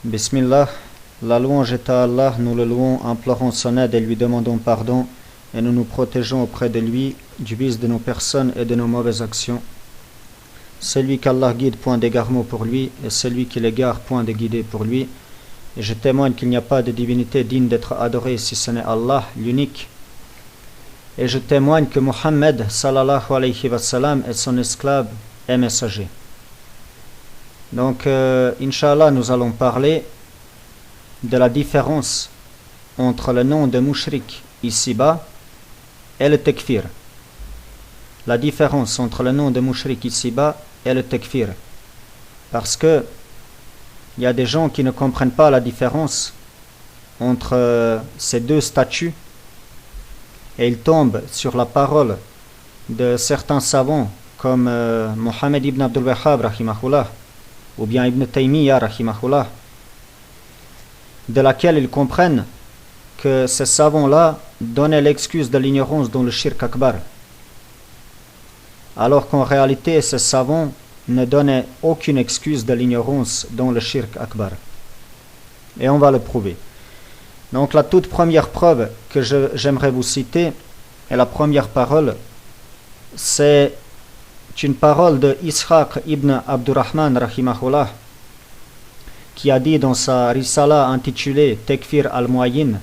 Bismillah, la louange est à Allah, nous le louons, implorons son aide et lui demandons pardon, et nous nous protégeons auprès de lui du vice de nos personnes et de nos mauvaises actions. Celui qu'Allah guide, point d'égarement pour lui, et celui qui l'égare, point de guider pour lui. Et je témoigne qu'il n'y a pas de divinité digne d'être adorée si ce n'est Allah, l'unique. Et je témoigne que Muhammad sallallahu alayhi wa sallam est son esclave et messager. Donc, Inch'Allah, nous allons parler de la différence entre le nom de mushrik ici-bas et le tekfir. La différence entre le nom de mushrik ici-bas et le tekfir. Parce que il y a des gens qui ne comprennent pas la différence entre ces deux statuts et ils tombent sur la parole de certains savants comme Mohammed ibn Abdul Wahhab rahimahullah ou bien Ibn Taymiyyah rahimahullah, de laquelle ils comprennent que ces savants-là donnaient l'excuse de l'ignorance dans le shirk akbar, alors qu'en réalité ces savants ne donnaient aucune excuse de l'ignorance dans le shirk akbar. Et on va le prouver. Donc la toute première preuve que j'aimerais vous citer, et la première parole, c'est une parole de Ishaq ibn Abdurrahman rahimahullah, qui a dit dans sa risala intitulée Tekfir al-Muayyin.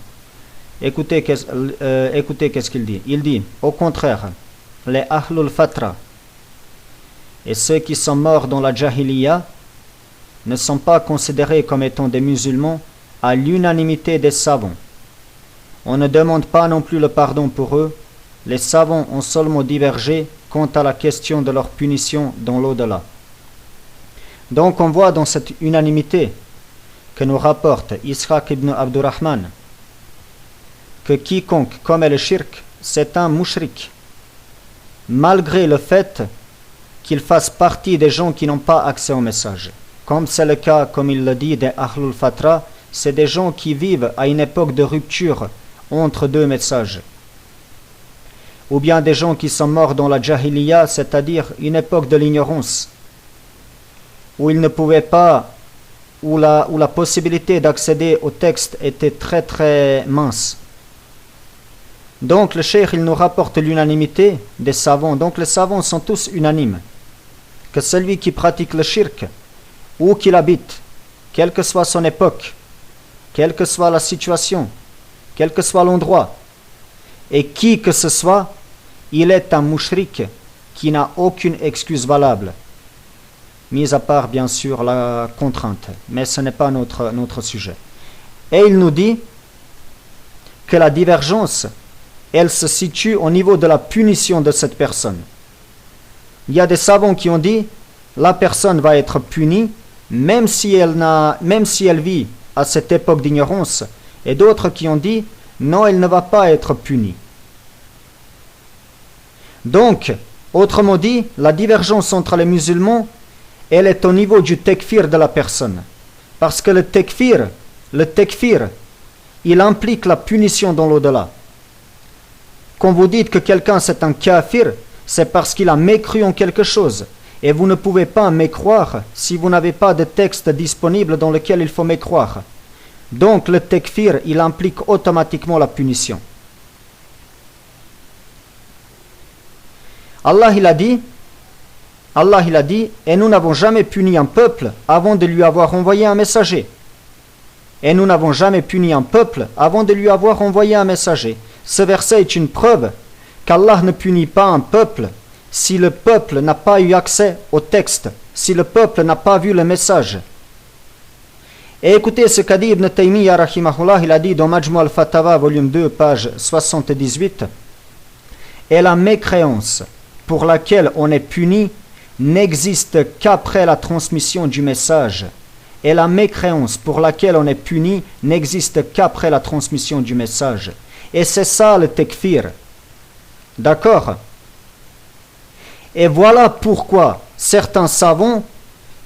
Écoutez qu'est-ce qu'il dit. Il dit, au contraire, les Ahlul Fatra et ceux qui sont morts dans la Jahiliya ne sont pas considérés comme étant des musulmans à l'unanimité des savants. On ne demande pas non plus le pardon pour eux. Les savants ont seulement divergé quant à la question de leur punition dans l'au-delà. Donc on voit dans cette unanimité que nous rapporte Ishaq ibn Abdurrahman que quiconque commet le shirk, c'est un mushrik, malgré le fait qu'il fasse partie des gens qui n'ont pas accès au message. Comme c'est le cas, comme il le dit, des Ahlul Fatra, c'est des gens qui vivent à une époque de rupture entre deux messages. Ou bien des gens qui sont morts dans la Jahiliya, c'est-à-dire une époque de l'ignorance, où ils ne pouvaient pas, où la possibilité d'accéder au texte était très très mince. Donc le cheikh, il nous rapporte l'unanimité des savants. Donc les savants sont tous unanimes que celui qui pratique le shirk, où qu'il habite, quelle que soit son époque, quelle que soit la situation, quel que soit l'endroit, et qui que ce soit, il est un mushrik qui n'a aucune excuse valable, mis à part bien sûr la contrainte, mais ce n'est pas notre sujet. Et il nous dit que la divergence, elle se situe au niveau de la punition de cette personne. Il y a des savants qui ont dit la personne va être punie même si elle vit à cette époque d'ignorance, et d'autres qui ont dit non, elle ne va pas être punie. Donc, autrement dit, la divergence entre les musulmans, elle est au niveau du tekfir de la personne. Parce que le tekfir, il implique la punition dans l'au-delà. Quand vous dites que quelqu'un c'est un kafir, c'est parce qu'il a mécru en quelque chose. Et vous ne pouvez pas mécroire si vous n'avez pas de texte disponible dans lequel il faut mécroire. Donc le tekfir, il implique automatiquement la punition. Allah il a dit, et nous n'avons jamais puni un peuple avant de lui avoir envoyé un messager. Et nous n'avons jamais puni un peuple avant de lui avoir envoyé un messager. Ce verset est une preuve qu'Allah ne punit pas un peuple si le peuple n'a pas eu accès au texte, si le peuple n'a pas vu le message. Et écoutez ce qu'a dit Ibn Taymiyyah rahimahullah, il a dit dans Majmu' al-Fatawa, volume 2, page 78, et la mécréance pour laquelle on est puni n'existe qu'après la transmission du message. Et la mécréance pour laquelle on est puni n'existe qu'après la transmission du message. Et c'est ça le tekfir. D'accord? Et voilà pourquoi certains savants,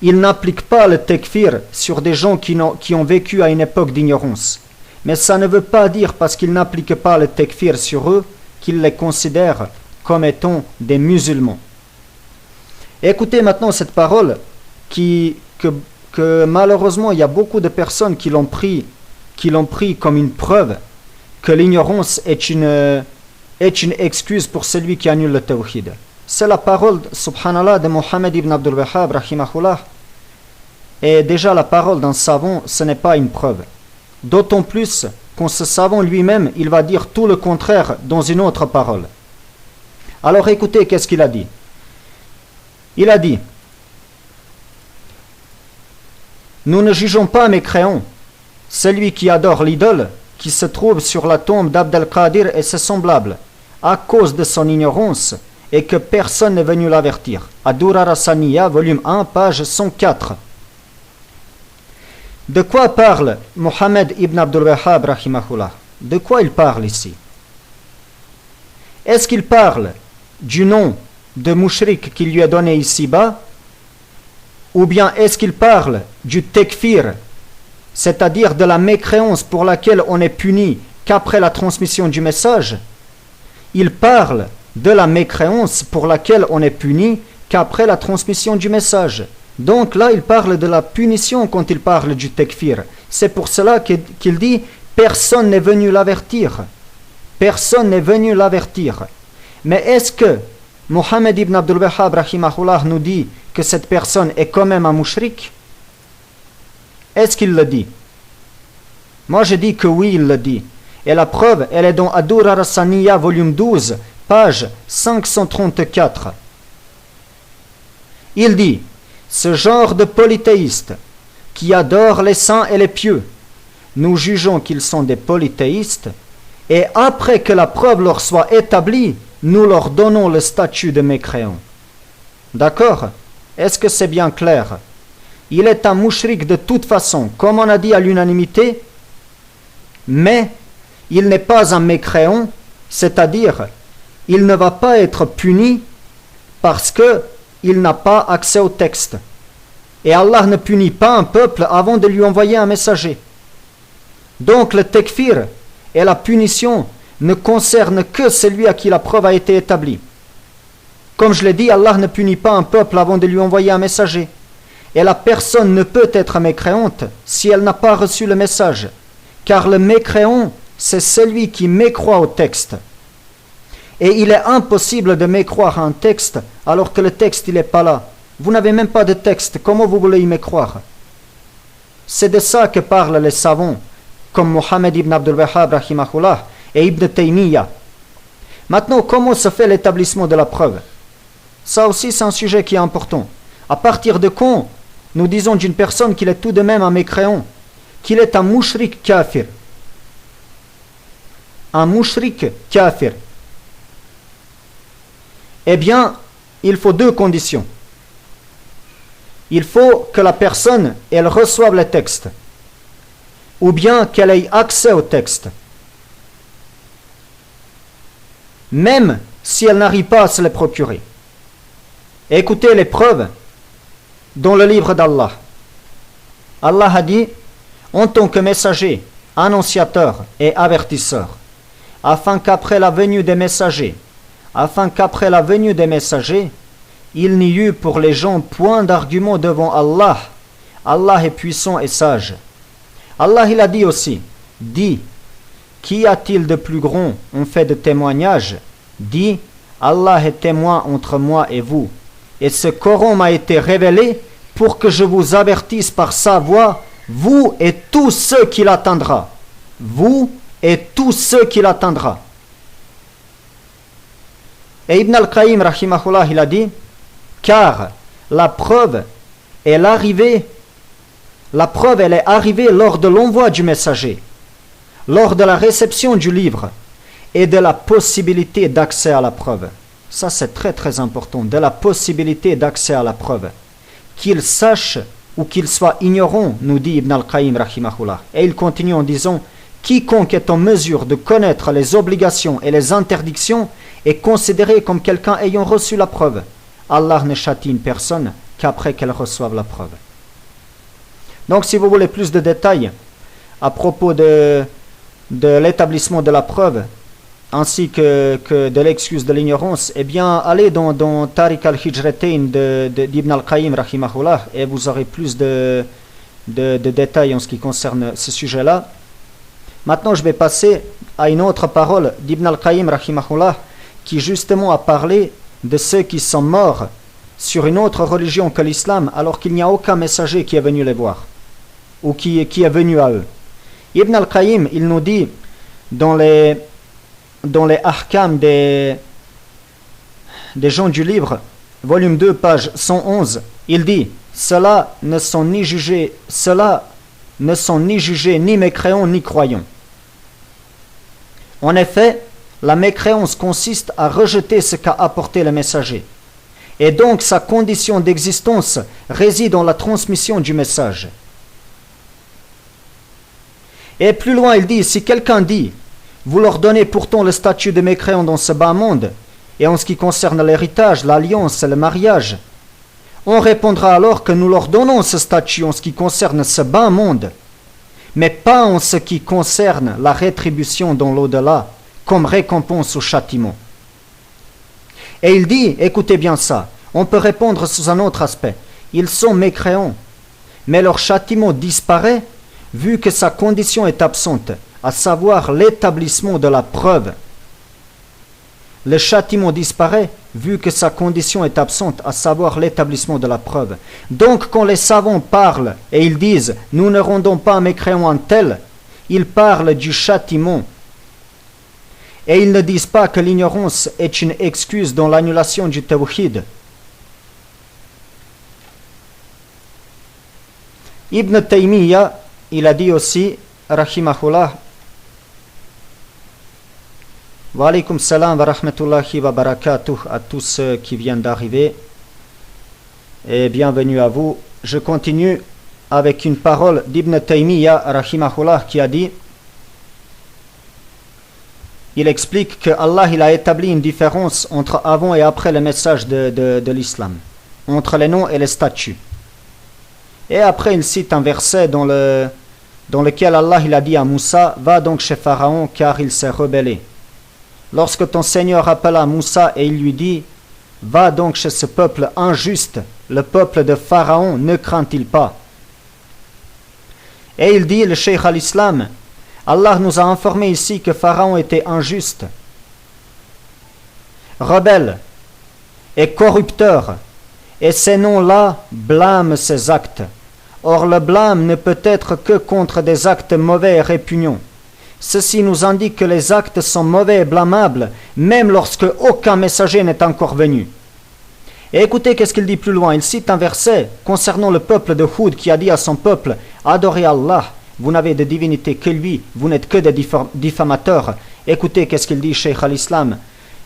ils n'appliquent pas le tekfir sur des gens qui ont vécu à une époque d'ignorance. Mais ça ne veut pas dire, parce qu'ils n'appliquent pas le tekfir sur eux, qu'ils les considèrent comme étant des musulmans. Écoutez maintenant cette parole que que malheureusement il y a beaucoup de personnes qui l'ont pris comme une preuve que l'ignorance est une excuse pour celui qui annule le tawhid. C'est la parole, subhanallah, de Mohammed ibn Abdul Wahhab, rahimahullah. Et déjà la parole d'un savant, ce n'est pas une preuve. D'autant plus qu'en ce savant lui-même, il va dire tout le contraire dans une autre parole. Alors écoutez, qu'est-ce qu'il a dit? Il a dit: nous ne jugeons pas mécréant celui qui adore l'idole qui se trouve sur la tombe d'Abd al-Qadir et ses semblables, à cause de son ignorance et que personne n'est venu l'avertir. Ad-Durar as-Saniyya, volume 1, page 104. De quoi parle Mohammed ibn Abdul Wahhab, rahimahullah? De quoi il parle ici? Est-ce qu'il parle du nom de mushrik qui lui est donné ici-bas, ou bien est-ce qu'il parle du tekfir, c'est-à-dire de la mécréance pour laquelle on est puni qu'après la transmission du message? Il parle de la mécréance pour laquelle on est puni qu'après la transmission du message. Donc là, il parle de la punition quand il parle du tekfir. C'est pour cela qu'il dit « personne n'est venu l'avertir ». Personne n'est venu l'avertir. Mais est-ce que Mohammed ibn Abdul Wahhab, rahimahullah, nous dit que cette personne est quand même un mushrik? Est-ce qu'il le dit? Moi je dis que oui, il le dit. Et la preuve, elle est dans Ad-Durar as-Saniyya, volume 12, page 534. Il dit: ce genre de polythéistes qui adorent les saints et les pieux, nous jugeons qu'ils sont des polythéistes, et après que la preuve leur soit établie, nous leur donnons le statut de mécréants. D'accord? Est-ce que c'est bien clair? Il est un mushrik de toute façon, comme on a dit à l'unanimité, mais il n'est pas un mécréant, c'est-à-dire il ne va pas être puni parce qu'il n'a pas accès au texte. Et Allah ne punit pas un peuple avant de lui envoyer un messager. Donc le tekfir et la punition ne concernent que celui à qui la preuve a été établie. Comme je l'ai dit, Allah ne punit pas un peuple avant de lui envoyer un messager. Et la personne ne peut être mécréante si elle n'a pas reçu le message. Car le mécréant, c'est celui qui mécroit au texte. Et il est impossible de mécroire à un texte alors que le texte il n'est pas là. Vous n'avez même pas de texte, comment vous voulez y mécroire? C'est de ça que parlent les savants, comme Mohammed ibn Abdul Wahhab, rahimahullah, et Ibn Taymiyyah. Maintenant, comment se fait l'établissement de la preuve? Ça aussi, c'est un sujet qui est important. À partir de quand nous disons d'une personne qu'il est tout de même un mécréant, qu'il est un mushrik kafir? Un mushrik kafir. Eh bien, il faut deux conditions. Il faut que la personne, elle reçoive le texte, ou bien qu'elle ait accès au texte. Même si elle n'arrive pas à se les procurer. Écoutez les preuves dans le livre d'Allah. Allah a dit, en tant que messager, annonciateur et avertisseur, afin qu'après la venue des messagers, il n'y eut pour les gens point d'argument devant Allah. Allah est puissant et sage. Allah il a dit aussi, dit, qu'y a-t-il de plus grand en fait de témoignage? Dit, Allah est témoin entre moi et vous. Et ce Coran m'a été révélé pour que je vous avertisse par sa voix, vous et tous ceux qui l'attendra. Vous et tous ceux qui l'attendra. Et Ibn al-Qayyim, rahimahullah, il a dit, car la preuve elle est arrivée lors de l'envoi du messager, lors de la réception du livre et de la possibilité d'accès à la preuve. Ça c'est très très important, de la possibilité d'accès à la preuve. Qu'il sache ou qu'il soit ignorant, nous dit Ibn al-Qayyim rahimahullah. Et il continue en disant, quiconque est en mesure de connaître les obligations et les interdictions est considéré comme quelqu'un ayant reçu la preuve. Allah ne châtie une personne qu'après qu'elle reçoive la preuve. Donc si vous voulez plus de détails à propos de l'établissement de la preuve, ainsi que de l'excuse de l'ignorance, eh bien allez dans Tariq al-Hijratain d'Ibn al-Qayyim rahimahullah et vous aurez plus de de détails en ce qui concerne ce sujet-là. Maintenant, je vais passer à une autre parole d'Ibn al-Qayyim, rahimahullah, qui justement a parlé de ceux qui sont morts sur une autre religion que l'islam, alors qu'il n'y a aucun messager qui est venu les voir, ou qui est venu à eux. Ibn al-Qayyim, il nous dit, dans les ahkam des gens du livre, volume 2, page 111, il dit, ceux-là ne sont ni jugés ni mécréants ni croyants. En effet, la mécréance consiste à rejeter ce qu'a apporté le messager. Et donc sa condition d'existence réside dans la transmission du message. Et plus loin, il dit, si quelqu'un dit, vous leur donnez pourtant le statut de mécréants dans ce bas monde, et en ce qui concerne l'héritage, l'alliance et le mariage, on répondra alors que nous leur donnons ce statut en ce qui concerne ce bas monde, mais pas en ce qui concerne la rétribution dans l'au-delà, comme récompense ou châtiment. Et il dit, écoutez bien ça, on peut répondre sous un autre aspect. Ils sont mécréants, mais leur châtiment disparaît vu que sa condition est absente, à savoir l'établissement de la preuve. Le châtiment disparaît vu que sa condition est absente, à savoir l'établissement de la preuve. Donc quand les savants parlent et ils disent « nous ne rendons pas un mécréant un tel », ils parlent du châtiment. Et ils ne disent pas que l'ignorance est une excuse dans l'annulation du tawhid. Ibn Taymiyyah, il a dit aussi, rahimahullah, wa alaykum salam wa rahmatullahi wa barakatuh à tous ceux qui viennent d'arriver et bienvenue à vous. Je continue avec une parole d'Ibn Taymiyyah, rahimahullah, qui a dit, il explique que Allah il a établi une différence entre avant et après le message de l'islam, entre les noms et les statuts. Et après il cite un verset dans lequel Allah il a dit à Moussa, va donc chez Pharaon car il s'est rebellé. Lorsque ton Seigneur appela Moussa et il lui dit, va donc chez ce peuple injuste, le peuple de Pharaon, ne craint-il pas? Et il dit, le Cheikh al-Islam, Allah nous a informé ici que Pharaon était injuste, rebelle et corrupteur, et ces noms-là blâment ses actes. Or le blâme ne peut être que contre des actes mauvais et répugnants. Ceci nous indique que les actes sont mauvais et blâmables, même lorsque aucun messager n'est encore venu. Et écoutez qu'est-ce qu'il dit plus loin. Il cite un verset concernant le peuple de Houd qui a dit à son peuple, adorez Allah, vous n'avez de divinité que lui, vous n'êtes que des diffamateurs. Écoutez qu'est-ce qu'il dit, Cheikh al-Islam.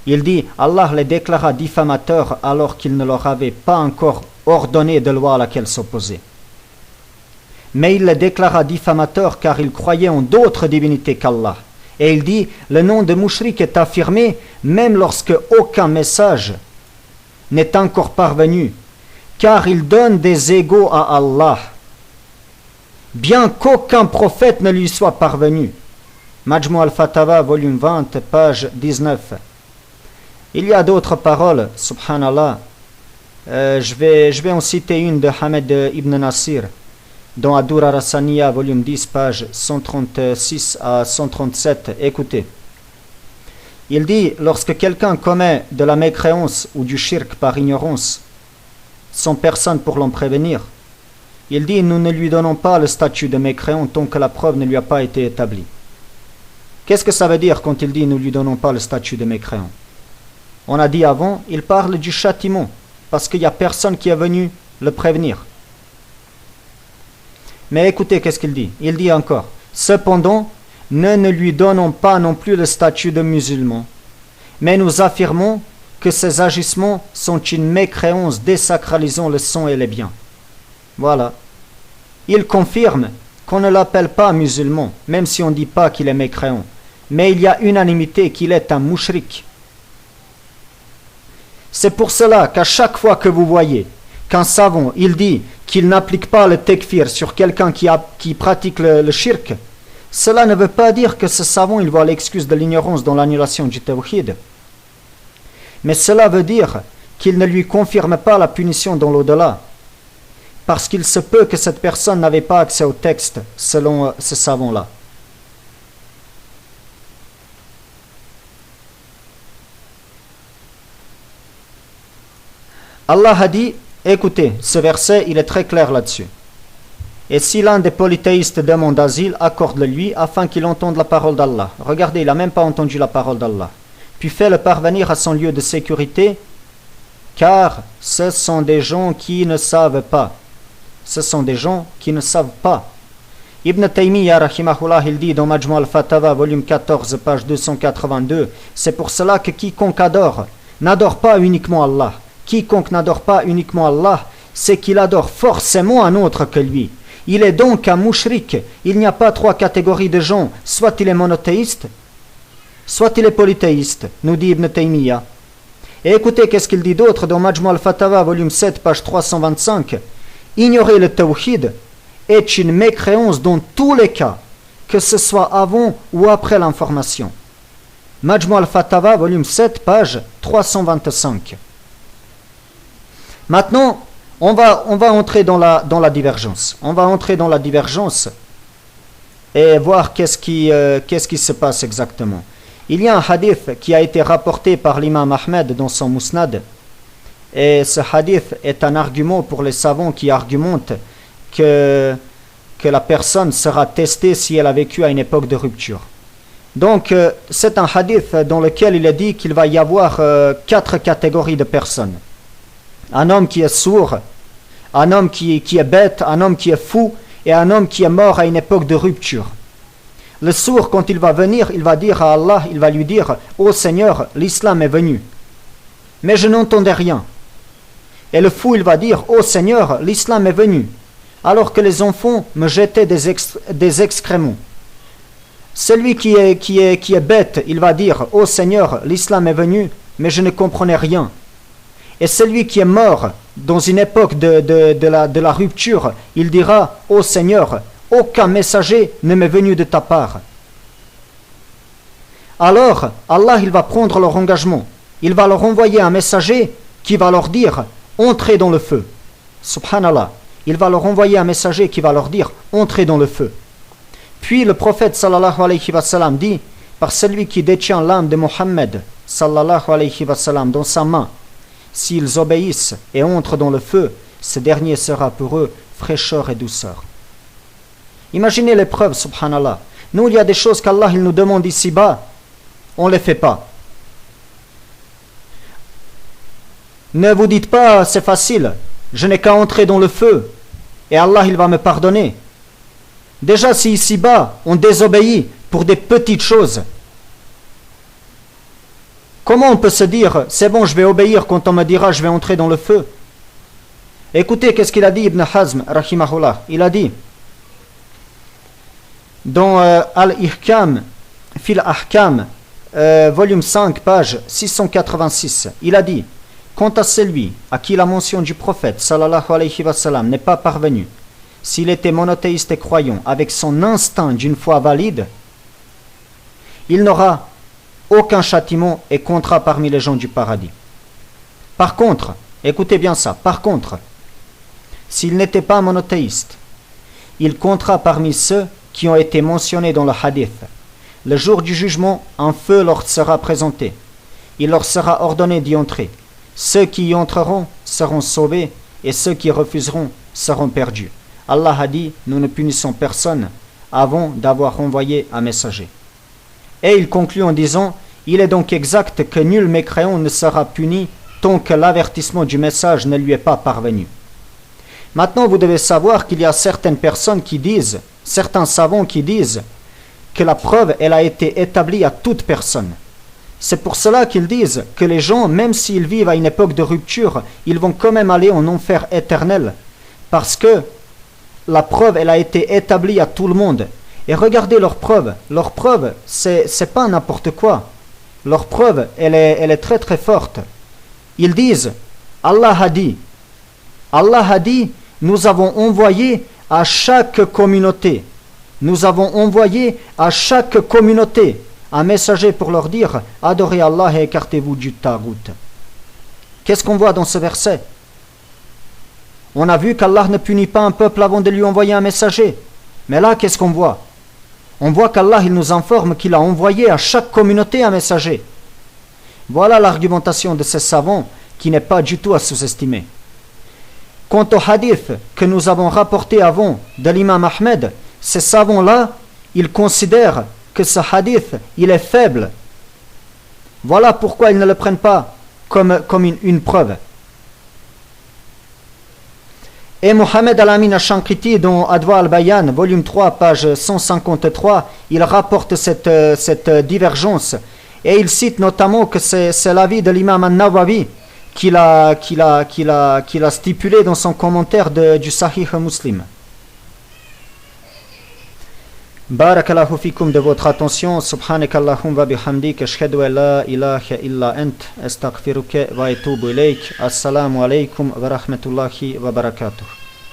Il dit, Allah les déclara diffamateurs alors qu'il ne leur avait pas encore ordonné de loi à laquelle s'opposer. Mais il les déclara diffamateurs car ils croyaient en d'autres divinités qu'Allah. Et il dit, le nom de Mushrik est affirmé même lorsque aucun message n'est encore parvenu, car il donne des égaux à Allah, bien qu'aucun prophète ne lui soit parvenu. Majmu al-Fatawa, volume 20, page 19. Il y a d'autres paroles, subhanallah. Je vais en citer une de Hamed ibn Nasir, dans Ad-Dur al-Rassaniya, volume 10, page 136 à 137. Écoutez. Il dit, lorsque quelqu'un commet de la mécréance ou du shirk par ignorance, sans personne pour l'en prévenir, il dit, nous ne lui donnons pas le statut de mécréant tant que la preuve ne lui a pas été établie. Qu'est-ce que ça veut dire quand il dit, nous ne lui donnons pas le statut de mécréant? On a dit avant, il parle du châtiment, parce qu'il n'y a personne qui est venu le prévenir. Mais écoutez qu'est-ce qu'il dit. Il dit encore, cependant, ne lui donnons pas non plus le statut de musulman, mais nous affirmons que ces agissements sont une mécréance désacralisant le sang et les biens. Voilà. Il confirme qu'on ne l'appelle pas musulman, même si on ne dit pas qu'il est mécréant, mais il y a unanimité qu'il est un mushrik. C'est pour cela qu'à chaque fois que vous voyez qu'un savant, il dit qu'il n'applique pas le tekfir sur quelqu'un qui pratique le shirk, cela ne veut pas dire que ce savant il voit l'excuse de l'ignorance dans l'annulation du tawhid. Mais cela veut dire qu'il ne lui confirme pas la punition dans l'au-delà. parce qu'il se peut que cette personne n'avait pas accès au texte selon ce savant-là. Allah a dit, écoutez, ce verset, il est très clair là-dessus. Et si l'un des polythéistes demande asile, accorde-le-lui afin qu'il entende la parole d'Allah. Regardez, il n'a même pas entendu la parole d'Allah. Puis fais-le parvenir à son lieu de sécurité, car ce sont des gens qui ne savent pas. Ce sont des gens qui ne savent pas. Ibn Taymiyyah, rahimahullah, il dit dans Majmu' al-Fatawa, volume 14, page 282, c'est pour cela que quiconque adore, n'adore pas uniquement Allah. Quiconque n'adore pas uniquement Allah, c'est qu'il adore forcément un autre que lui. Il est donc un mouchrik. Il n'y a pas trois catégories de gens. Soit il est monothéiste, soit il est polythéiste, nous dit Ibn Taymiyyah. Et écoutez qu'est-ce qu'il dit d'autre dans Majmu' al-Fatawa, volume 7, page 325. Ignorer le tawhid est une mécréance dans tous les cas, que ce soit avant ou après l'information. Majmu' al-Fatawa, volume 7, page 325. Maintenant, on va entrer dans la divergence. On va entrer dans la divergence et voir qu'est-ce qui se passe exactement. Il y a un hadith qui a été rapporté par l'imam Ahmed dans son Musnad. Et ce hadith est un argument pour les savants qui argumentent que la personne sera testée si elle a vécu à une époque de rupture. Donc, c'est un hadith dans lequel il est dit qu'il va y avoir 4 catégories de personnes. Un homme qui est sourd, un homme qui est bête, un homme qui est fou et un homme qui est mort à une époque de rupture. Le sourd, quand il va venir, il va dire à Allah, il va lui dire « Ô Seigneur, l'islam est venu. » Mais je n'entendais rien. Et le fou, il va dire « Ô Seigneur, l'islam est venu. » Alors que les enfants me jetaient des excréments. Celui qui est bête, il va dire « Ô Seigneur, l'islam est venu, mais je ne comprenais rien. » Et celui qui est mort dans une époque de la rupture, il dira « Ô Seigneur, aucun messager ne m'est venu de ta part. » Alors, Allah, il va prendre leur engagement. Il va leur envoyer un messager qui va leur dire « Entrez dans le feu. » Subhanallah. Il va leur envoyer un messager qui va leur dire « Entrez dans le feu. » Puis le prophète sallallahu alayhi wa sallam dit « Par celui qui détient l'âme de Mohammed sallallahu alayhi wa sallam dans sa main, s'ils obéissent et entrent dans le feu, ce dernier sera pour eux fraîcheur et douceur. » Imaginez l'épreuve, subhanallah. Nous, il y a des choses qu'Allah il nous demande ici-bas, on ne les fait pas. Ne vous dites pas, c'est facile, je n'ai qu'à entrer dans le feu, et Allah il va me pardonner. Déjà, si ici-bas, on désobéit pour des petites choses, comment on peut se dire, c'est bon, je vais obéir quand on me dira, je vais entrer dans le feu? Écoutez, qu'est-ce qu'il a dit Ibn Hazm, rahimahullah. Il a dit, dans Al-Ihkam, Fil Ahkam, volume 5, page 686, il a dit, quant à celui à qui la mention du prophète, sallallahu alayhi wa sallam, n'est pas parvenue, s'il était monothéiste et croyant, avec son instinct d'une foi valide, il n'aura aucun châtiment et comptera parmi les gens du paradis. Par contre, écoutez bien ça, par contre, s'il n'était pas monothéiste, il comptera parmi ceux qui ont été mentionnés dans le hadith. Le jour du jugement, un feu leur sera présenté. Il leur sera ordonné d'y entrer. Ceux qui y entreront seront sauvés et ceux qui refuseront seront perdus. Allah a dit, nous ne punissons personne avant d'avoir envoyé un messager. Et il conclut en disant, il est donc exact que nul mécréant ne sera puni tant que l'avertissement du message ne lui est pas parvenu. Maintenant, vous devez savoir qu'il y a certaines personnes qui disent, certains savants qui disent que la preuve, elle a été établie à toute personne. C'est pour cela qu'ils disent que les gens, même s'ils vivent à une époque de rupture, ils vont quand même aller en enfer éternel, parce que la preuve, elle a été établie à tout le monde. Et regardez leur preuve. Leur preuve, c'est pas n'importe quoi. Leur preuve, elle est très très forte. Ils disent, Allah a dit, nous avons envoyé à chaque communauté, un messager pour leur dire, adorez Allah et écartez-vous du tagout. Qu'est-ce qu'on voit dans ce verset? On a vu qu'Allah ne punit pas un peuple avant de lui envoyer un messager. Mais là, qu'est-ce qu'on voit? On voit qu'Allah, il nous informe qu'il a envoyé à chaque communauté un messager. Voilà l'argumentation de ces savants qui n'est pas du tout à sous-estimer. Quant au hadith que nous avons rapporté avant de l'imam Ahmed, ces savants-là, ils considèrent que ce hadith, il est faible. Voilà pourquoi ils ne le prennent pas comme une preuve. Et Mohamed Al-Amin Al-Shanqiti, dans Adwa Al-Bayan, volume 3, page 153, il rapporte cette divergence. Et il cite notamment que c'est l'avis de l'imam An-Nawawi qu'il a stipulé dans son commentaire du Sahih Muslim. Barakallahu fikum de votre attention. Subhanakallahum wa bihamdik. Ashhadu an la ilaha illa ant. Astaghfiruka wa atubu ilayk. Assalamu alaikum wa rahmatullahi wa barakatuh.